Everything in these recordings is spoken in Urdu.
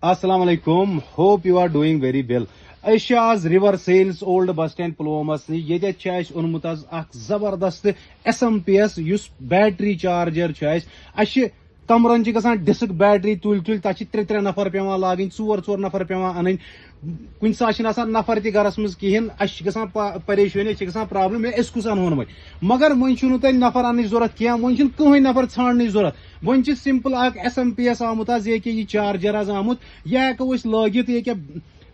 السلام علیکم. Hope you are doing very well. أسۍ آز river sales old bus stand پلوامس نش. ییٚتٮ۪تھ چھُ اَسہِ اوٚنمُت حظ اکھ زبردست SMP یُس بیٹری چارجر چھُ اَسہِ کمرن چھِ گژھان ڈسک بیٹری تُلۍ تُلۍ تتھ چھِ ترٛےٚ نفر پیوان لاگٕنۍ، ژور نفر پیوان انٕنۍ. کُنہِ ساتہٕ چھِنہٕ آسان نفر تہِ گرس منٛز کہیٖنۍ، اَسہِ چھِ گژھان پریشٲنی، اَسہِ چھِ گژھان پرابلم أسۍ کُس انہون وۄنۍ. مگر وۄنۍ چھُنہٕ تۄہہِ نفر اننٕچ ضروٗرت کینٛہہ، وۄنۍ چھُنہٕ کٕہٕنۍ نفر ژھانڈنٕچ ضروٗرت. وۄنۍ چھِ سمپل اکھ SMP آمُت حظ، یہِ یہِ چارجر حظ آمُت. یہِ ہٮ۪کو أسۍ لٲگِتھ، یہِ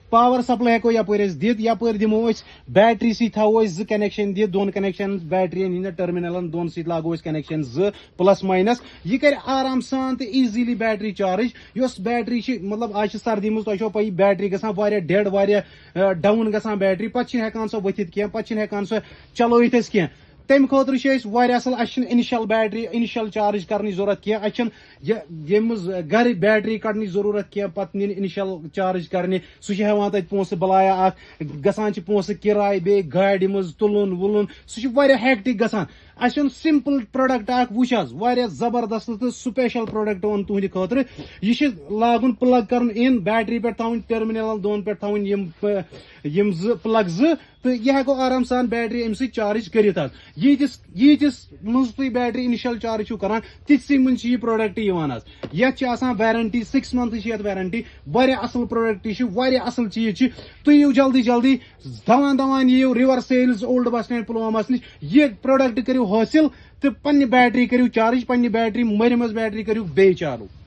پاور سپلاے ہٮ۪کو یپٲرۍ أسۍ دِتھ، یپٲرۍ دِمو أسۍ بیٹری سۭتۍ تھاوو أسۍ زٕ کنیکشن دِتھ، دۄن کنیکشن بیٹرین ہٕنٛدٮ۪ن ٹٔرمِنلن دۄن سۭتۍ لاگو أسۍ کنیکشن زٕ پلس ماینس. یہِ کرِ آرام سان تہٕ ایٖزیلی بیٹری چارج. یۄس بیٹری چھِ مطلب آز چھِ سردی منٛز تۄہہِ چھو پیی بیٹری گژھان واریاہ ڈیڈ، واریاہ ڈاوُن گژھان بیٹری، پتہٕ چھِنہٕ ہٮ۪کان سۄ ؤتھِتھ کینٛہہ، پتہٕ چھِنہٕ ہٮ۪کان سۄ چلٲوِتھ أسۍ کینٛہہ. تمہِ خٲطرٕ چھِ أسۍ واریاہ اصل. اَسہِ چھِنہٕ انِشل بیٹری انِشل چارج کرنٕچ ضروٗرت کینٛہہ، اَسہِ چھِنہٕ ییٚمہِ منٛز گرِ بیٹری کڑنٕچ ضروٗرت کینٛہہ پتہٕ نِنہِ انِشل چارج کرنہِ. سُہ چھُ ہٮ۪وان تتہِ پونٛسہٕ بلایا اکھ، گژھان چھِ پونٛسہٕ کِراے، بیٚیہِ گاڑِ منٛز تُلُن وُلُن، سُہ چھُ واریاہ ہیکٹِک گژھان. اَسہِ اوٚن سمپل پروڈکٹ اکھ، وٕچھ حظ واریاہ زبردست تہٕ سپیشل پروڈکٹ اوٚن تُہنٛدِ خٲطرٕ. یہِ چھُ لاگُن پلگ کرُن ان، بیٹری پٮ۪ٹھ تھاوٕنۍ ٹٔرمِنلن دۄن پٮ۪ٹھ تھاوٕنۍ یِم زٕ پلگ زٕ، تہٕ یہِ ہٮ۪کو آرام سان بیٹری امہِ سۭتۍ چارج کٔرِتھ حظ. ییٖتِس منٛز تُہۍ بیٹری انِشل چارج چھِو کران تِتسٕے منٛز چھِ یہِ پروڈکٹ یِوان حظ. یتھ چھِ آسان ویرنٹی 6 months چھِ یتھ ویرنٹی. واریاہ اصل پروڈکٹ چھِ، واریاہ اصل چیٖز چھِ. تُہۍ یِیِو جلدی جلدی دوان یِیِو river sales old bus stand پلوامس نش. یہِ پروڈکٹ کٔرِو حٲصِل تہٕ پننہِ بیٹری کٔرِو چارج، پننہِ بیٹری مٔرمٕژ بیٹری کٔرِو بیٚیہِ چالوٗ.